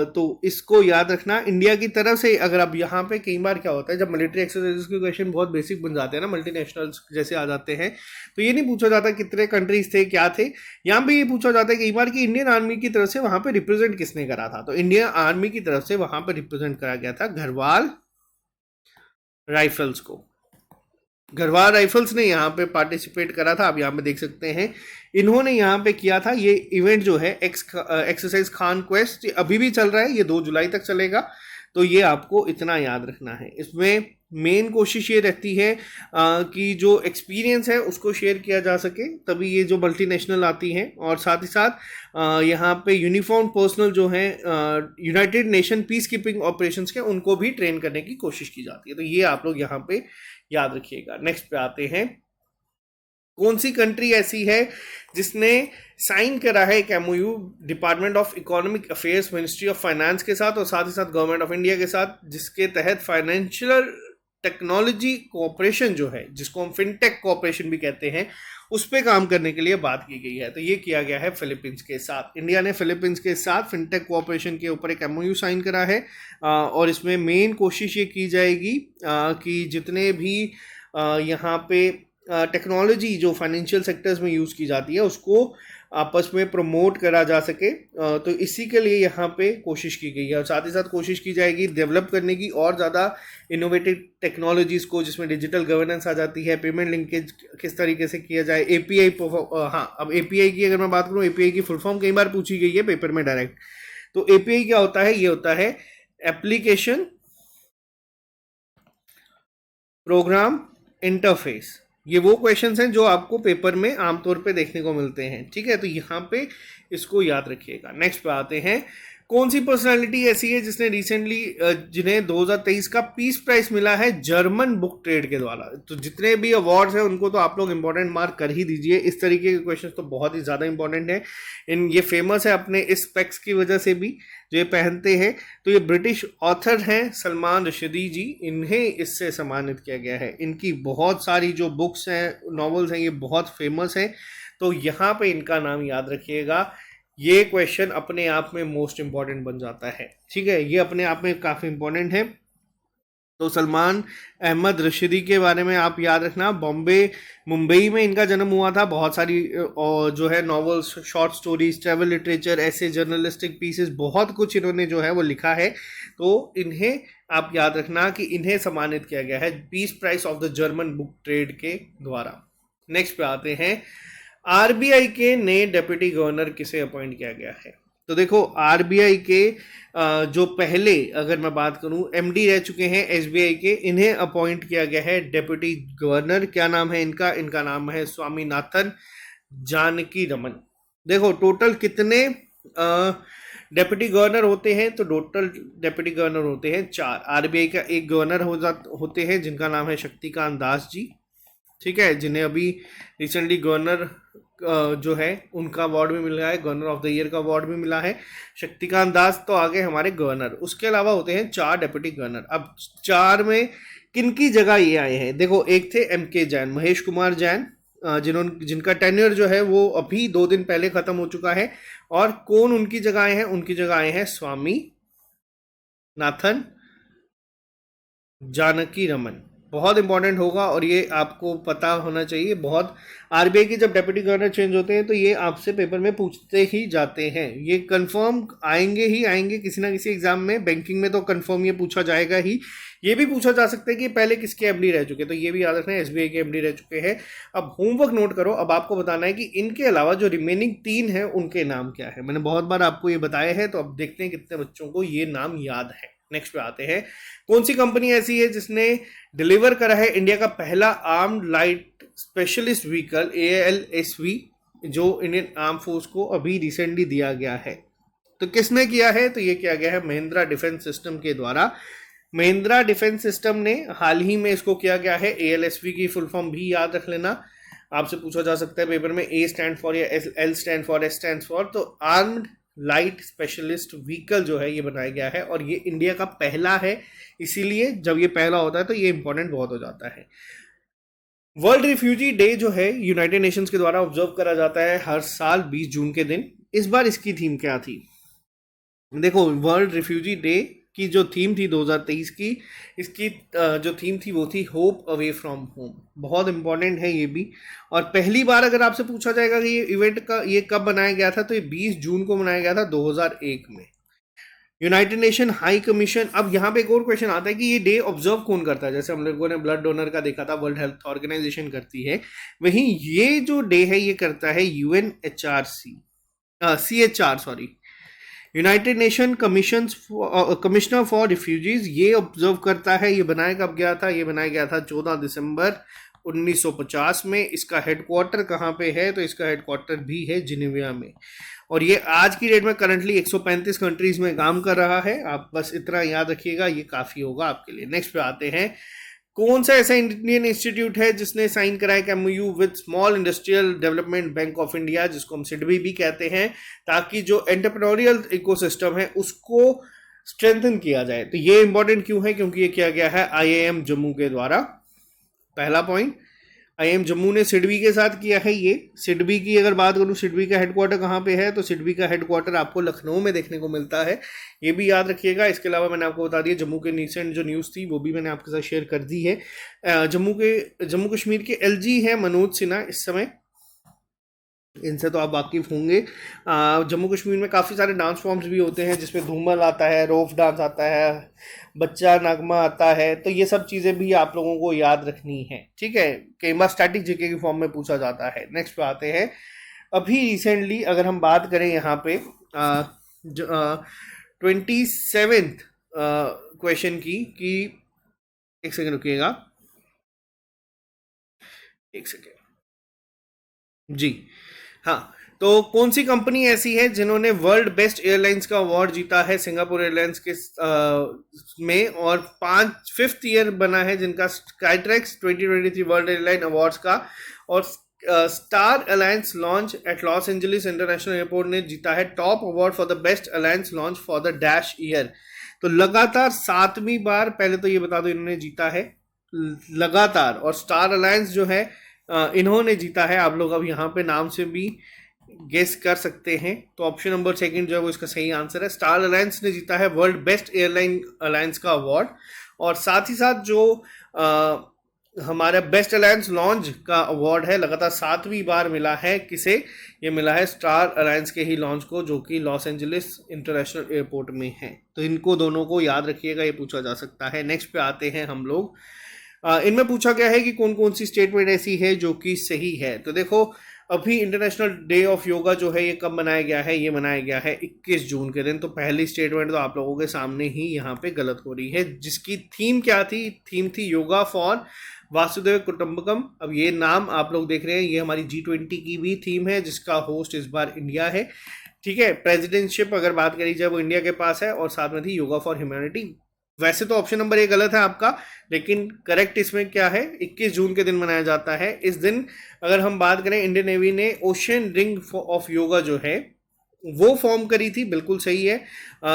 तो इसको याद रखना इंडिया की तरफ से। अगर अब यहाँ पे कई बार क्या होता है, जब मिलिट्री एक्सरसाइजेस के क्वेश्चन बहुत बेसिक बन जाते हैं ना, मल्टीनेशनल जैसे आ जाते हैं, तो ये नहीं पूछा जाता कितने कंट्रीज थे क्या थे, यहाँ पे ये पूछा जाता है कई बार कि इंडियन आर्मी की तरफ से वहाँ पे रिप्रेजेंट किसने करा था। तो इंडियन आर्मी की तरफ से वहाँ पे रिप्रेजेंट करा गया था गढ़वाल राइफल्स को। गढ़वाल राइफल्स ने यहाँ पे पार्टिसिपेट करा था, आप यहाँ पे देख सकते हैं इन्होंने यहाँ पे किया था। ये इवेंट जो है एक्सरसाइज खान क्वेस्ट अभी भी चल रहा है, ये 2 जुलाई तक चलेगा, तो ये आपको इतना याद रखना है। इसमें मेन कोशिश ये रहती है कि जो एक्सपीरियंस है उसको शेयर किया जा सके, तभी ये जो मल्टीनेशनल आती हैं, और साथ ही साथ यहाँ पे यूनिफॉर्म पर्सनल जो हैं United nation peace keeping operations के, उनको भी ट्रेन करने की कोशिश की जाती है। तो ये आप लोग यहाँ पे याद रखिएगा। नेक्स्ट पे आते हैं, कौन सी कंट्री ऐसी है जिसने साइन करा है एक MOU department of economic affairs ministry of finance के साथ और साथ ही साथ गवर्नमेंट ऑफ इंडिया के साथ, जिसके तहत फाइनेंशियल टेक्नोलॉजी कोऑपरेशन जो है, जिसको हम फिनटेक कोऑपरेशन भी कहते हैं, उस पर काम करने के लिए बात की गई है। तो ये किया गया है फिलीपींस के साथ। इंडिया ने फिलीपींस के साथ फिनटेक कोऑपरेशन के ऊपर एक एमओयू साइन करा है, और इसमें मेन कोशिश ये की जाएगी कि जितने भी यहाँ पे टेक्नोलॉजी जो फाइनेंशियल सेक्टर्स में यूज़ की जाती है उसको आपस में प्रमोट करा जा सके, तो इसी के लिए यहाँ पे कोशिश की गई है। और साथ ही साथ कोशिश की जाएगी डेवलप करने की और ज़्यादा इनोवेटिव टेक्नोलॉजीज़ को, जिसमें डिजिटल गवर्नेंस आ जाती है, पेमेंट लिंकेज किस तरीके से किया जाए, एपीआई। हाँ, अब एपीआई की अगर मैं बात करूँ, एपीआई की फुल फॉर्म कई बार पूछी गई है पेपर में डायरेक्ट। तो एपीआई क्या होता है, ये होता है एप्लीकेशन प्रोग्राम इंटरफेस। ये वो क्वेश्चंस हैं जो आपको पेपर में आमतौर पे देखने को मिलते हैं। ठीक है, तो यहाँ पे इसको याद रखिएगा। नेक्स्ट पे आते हैं, कौन सी पर्सनालिटी ऐसी है जिसने रिसेंटली जिन्हें 2023 का पीस प्राइज मिला है जर्मन बुक ट्रेड के द्वारा। तो जितने भी अवार्ड्स हैं उनको तो आप लोग इंपॉर्टेंट मार्क कर ही दीजिए, इस तरीके के क्वेश्चन तो बहुत ही ज़्यादा इंपॉर्टेंट है। ये फेमस है अपने इस स्पेक्स की वजह से भी जो ये पहनते हैं। तो ये ब्रिटिश ऑथर हैं सलमान रशीदी जी, इन्हें इससे सम्मानित किया गया है। इनकी बहुत सारी जो बुक्स हैं, नॉवेल्स हैं, ये बहुत फेमस हैं, तो यहाँ पे इनका नाम याद रखिएगा। ये क्वेश्चन अपने आप में मोस्ट इम्पॉर्टेंट बन जाता है। ठीक है, ये अपने आप में काफ़ी इम्पॉर्टेंट है। तो सलमान अहमद रशीदी के बारे में आप याद रखना, मुंबई में इनका जन्म हुआ था। बहुत सारी जो है novels, short stories, travel literature, ऐसे जर्नलिस्टिक पीसेस, बहुत कुछ इन्होंने जो है वो लिखा है। तो इन्हें आप याद रखना कि इन्हें सम्मानित किया गया है peace prize of the German book trade के द्वारा। नेक्स्ट पे आते हैं, आरबीआई के नए डेप्यूटी गवर्नर किसे अपॉइंट किया गया है। तो देखो आरबीआई के जो पहले अगर मैं बात करूं एमडी रह चुके हैं एसबीआई के, इन्हें अपॉइंट किया गया है डेप्यूटी गवर्नर। क्या नाम है इनका? इनका नाम है स्वामीनाथन जानकी रमन। देखो टोटल कितने डेप्यूटी गवर्नर होते हैं? तो टोटल डेप्यूटी गवर्नर होते हैं 4। आरबीआई का एक गवर्नर होते हैं जिनका नाम है शक्तिकांत दास जी, ठीक है, जिन्हें अभी रिसेंटली गवर्नर जो है उनका अवार्ड भी मिला है, गवर्नर ऑफ द ईयर का अवार्ड भी मिला है। शक्तिकांत दास तो आगे हमारे गवर्नर। उसके अलावा होते हैं 4 डेप्यूटी गवर्नर। अब 4 में किन की जगह ये आए हैं? देखो एक थे एमके जैन, महेश कुमार जैन, जिनका टेन्योर जो है वो अभी 2 दिन पहले खत्म हो चुका है। और कौन उनकी जगह आए हैं? उनकी जगह आए हैं स्वामी नाथन जानकी रमन। बहुत इंपॉर्टेंट होगा और ये आपको पता होना चाहिए बहुत। आरबीआई के जब डेप्यूटी गवर्नर चेंज होते हैं तो ये आपसे पेपर में पूछते ही जाते हैं, ये कंफर्म आएंगे ही आएंगे किसी ना किसी एग्जाम में। बैंकिंग में तो कंफर्म ये पूछा जाएगा ही। ये भी पूछा जा सकता है कि पहले किसके एमडी रह चुके, तो ये भी याद रखना है एसबीआई के एमडी रह चुके हैं। अब होमवर्क नोट करो। अब आपको बताना है कि इनके अलावा जो रिमेनिंग 3 हैं उनके नाम क्या है। मैंने बहुत बार आपको ये बताया है, तो अब देखते हैं कितने बच्चों को ये नाम याद है। नेक्स्ट पे आते हैं, कौन सी कंपनी ऐसी है जिसने डिलीवर करा है इंडिया का पहला armed light specialist vehicle ALSV, जो इंडियन आर्म फोर्स को अभी रिसेंटली दिया गया है? तो किसने किया है? तो ये किया गया है महिंद्रा डिफेंस सिस्टम के द्वारा। महिंद्रा डिफेंस सिस्टम ने हाल ही में इसको किया गया है। ALSV की फुल फॉर्म भी याद रख लेना, आपसे पूछा जा सकता है पेपर में। A स्टैंड फॉर या L stand for, S stand for. तो आर्म्ड लाइट स्पेशलिस्ट व्हीकल जो है ये बनाया गया है और ये इंडिया का पहला है। इसीलिए जब ये पहला होता है तो ये इंपॉर्टेंट बहुत हो जाता है। वर्ल्ड रिफ्यूजी डे जो है यूनाइटेड नेशंस के द्वारा ऑब्जर्व करा जाता है हर साल 20 जून के दिन। इस बार इसकी थीम क्या थी? देखो वर्ल्ड रिफ्यूजी डे की जो थीम थी 2023 की, इसकी जो थीम थी वो थी होप अवे फ्रॉम होम। बहुत इंपॉर्टेंट है ये भी। और पहली बार अगर आपसे पूछा जाएगा कि ये इवेंट का ये कब बनाया गया था, तो ये 20 जून को मनाया गया था 2001 में। United nation high commission. अब यहाँ पे एक और क्वेश्चन आता है कि ये डे ऑब्जर्व कौन करता है? जैसे हम लोगों ने ब्लड डोनर का देखा था, वर्ल्ड हेल्थ ऑर्गेनाइजेशन करती है, वहीं ये जो डे है ये करता है CHR, sorry, United nation commissioner for refugees. ये ऑब्जर्व करता है। ये बनाया कब गया था? ये बनाया गया था 14 दिसंबर 1950 में। इसका हेडक्वार्टर कहाँ पे है? तो इसका हेडक्वार्टर भी है जिनेवा में। और ये आज की डेट में करंटली 135 कंट्रीज में काम कर रहा है। आप बस इतना याद रखिएगा, ये काफ़ी होगा आपके लिए। नेक्स्ट पे आते हैं, कौन सा ऐसा इंडियन इंस्टीट्यूट है जिसने साइन करा है MOU with small industrial development bank of India, जिसको हम सिडबी भी कहते हैं, ताकि जो एंटरप्रेन्योरियल इकोसिस्टम है उसको स्ट्रेंथन किया जाए। तो ये इंपॉर्टेंट क्यों है? क्योंकि ये किया गया है IIM जम्मू के द्वारा। पहला पॉइंट, IIM जम्मू ने सिडबी के साथ किया है ये। सिडबी की अगर बात करूँ, सिडबी का हेडक्वार्टर कहाँ पे है? तो सिडबी का हेडक्वार्टर आपको लखनऊ में देखने को मिलता है, ये भी याद रखिएगा। इसके अलावा मैंने आपको बता दिया जम्मू के रिसेंट जो न्यूज़ थी वो भी मैंने आपके साथ शेयर कर दी है। जम्मू कश्मीर के LG हैं मनोज सिन्हा इस समय, इनसे तो आप वाकिफ होंगे। जम्मू कश्मीर में काफ़ी सारे डांस फॉर्म्स भी होते हैं जिसमें धूमल आता है, रोफ डांस आता है, बच्चा नागमा आता है। तो ये सब चीज़ें भी आप लोगों को याद रखनी है, ठीक है। कई बार स्टैटिक जीके की फॉर्म में पूछा जाता है। नेक्स्ट पे आते हैं, अभी रिसेंटली अगर हम बात करें यहाँ पे 27th क्वेश्चन की, कि एक सेकेंड रुकिएगा, एक सेकेंड जी। हाँ, तो कौन सी कंपनी ऐसी है जिन्होंने वर्ल्ड बेस्ट एयरलाइंस का अवार्ड जीता है सिंगापुर एयरलाइंस के में, और 5th ईयर बना है जिनका स्काईट्रैक्स 2023 वर्ल्ड एयरलाइन अवार्ड्स का। और star alliance launch eight Los Angeles international airport ने जीता है top award for the best alliance launch for the dash year. तो लगातार 7वीं बार, पहले तो ये बता दो, इन्होंने जीता है लगातार। और स्टार अलायंस जो है इन्होंने जीता है। आप लोग अब यहाँ पे नाम से भी गेस कर सकते हैं। तो ऑप्शन नंबर 2 जो है वो इसका सही आंसर है। स्टार अलायंस ने जीता है वर्ल्ड बेस्ट एयरलाइन अलायंस का अवार्ड। और साथ ही साथ जो हमारा बेस्ट अलायंस लॉन्च का अवार्ड है, लगातार 7वीं बार मिला है किसे? ये मिला है स्टार अलायंस के ही लॉन्च को, जो कि लॉस एंजलिस इंटरनेशनल एयरपोर्ट में है। तो इनको दोनों को याद रखिएगा, ये पूछा जा सकता है। नेक्स्ट पे आते हैं हम लोग, इनमें पूछा गया है कि कौन कौन सी स्टेटमेंट ऐसी है जो कि सही है। तो देखो अभी इंटरनेशनल डे ऑफ योगा जो है ये कब मनाया गया है, ये मनाया गया है 21 जून के दिन। तो पहली स्टेटमेंट तो आप लोगों के सामने ही यहाँ पे गलत हो रही है, जिसकी थीम क्या थी, थीम थी योगा फॉर वासुदेव कुटुंबकम। अब ये नाम आप लोग देख रहे हैं, ये हमारी G20 की भी थीम है, जिसका होस्ट इस बार इंडिया है। ठीक है, प्रेसिडेंटशिप अगर बात करी जाए वो इंडिया के पास है, और साथ में थी योगा फॉर ह्यूमैनिटी। वैसे तो ऑप्शन नंबर 1 गलत है आपका, लेकिन करेक्ट इसमें क्या है, 21 जून के दिन मनाया जाता है। इस दिन अगर हम बात करें, इंडियन नेवी ने ओशियन रिंग ऑफ योगा जो है वो फॉर्म करी थी, बिल्कुल सही है,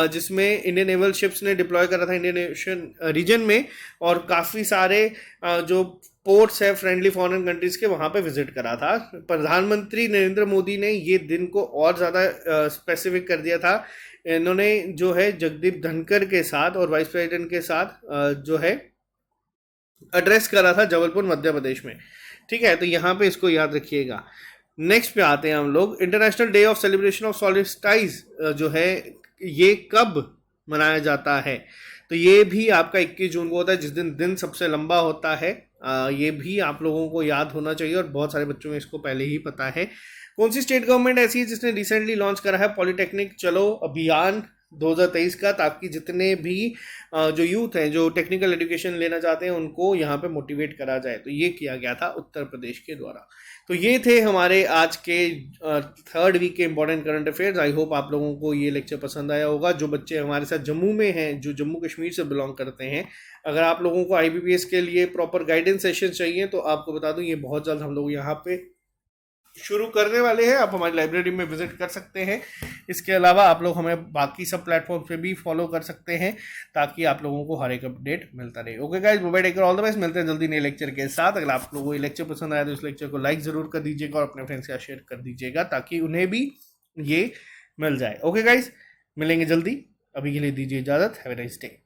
जिसमें इंडियन नेवल शिप्स ने डिप्लॉय करा था इंडियन ओशन रीजन में, और काफ़ी सारे जो पोर्ट्स है फ्रेंडली फॉरेन कंट्रीज के, वहाँ पे विजिट करा था। प्रधानमंत्री नरेंद्र मोदी ने ये दिन को और ज़्यादा स्पेसिफिक कर दिया था। इन्होंने जो है जगदीप धनखड़ के साथ और वाइस प्रेसिडेंट के साथ जो है एड्रेस करा था जबलपुर मध्य प्रदेश में। ठीक है, तो यहाँ पे इसको याद रखिएगा। नेक्स्ट पे आते हैं हम लोग, international day of celebration of solstice जो है ये कब मनाया जाता है। तो ये भी आपका 21 जून को होता है, जिस दिन दिन सबसे लंबा होता है। ये भी आप लोगों को याद होना चाहिए, और बहुत सारे बच्चों में इसको पहले ही पता है। कौन सी स्टेट गवर्नमेंट ऐसी है जिसने रिसेंटली लॉन्च करा है पॉलिटेक्निक चलो अभियान 2023 का, ताकि जितने भी जो यूथ हैं जो टेक्निकल एजुकेशन लेना चाहते हैं उनको यहाँ पे मोटिवेट करा जाए। तो ये किया गया था उत्तर प्रदेश के द्वारा। तो ये थे हमारे आज के थर्ड वीक के important current affairs. I hope आप लोगों को ये लेक्चर पसंद आया होगा। जो बच्चे हमारे साथ जम्मू में हैं, जो जम्मू कश्मीर से बिलोंग करते हैं, अगर आप लोगों को IBPS के लिए प्रॉपर गाइडेंस सेशन चाहिए तो आपको बता दूं, ये बहुत जल्द हम लोग यहाँ पे शुरू करने वाले हैं। आप हमारी लाइब्रेरी में विजिट कर सकते हैं। इसके अलावा आप लोग हमें बाकी सब प्लेटफॉर्म पे भी फॉलो कर सकते हैं, ताकि आप लोगों को हर एक अपडेट मिलता रहे। Okay guys, bye bye, take care, all the best. मिलते हैं जल्दी नए लेक्चर के साथ। अगर आप लोगों को ये लेक्चर पसंद आया तो इस लेक्चर को लाइक जरूर कर दीजिएगा और अपने फ्रेंड्स के साथ शेयर कर दीजिएगा, ताकि उन्हें भी ये मिल जाए। ओके गाइस, मिलेंगे जल्दी। अभी के लिए दीजिए इजाजत। Have a nice day.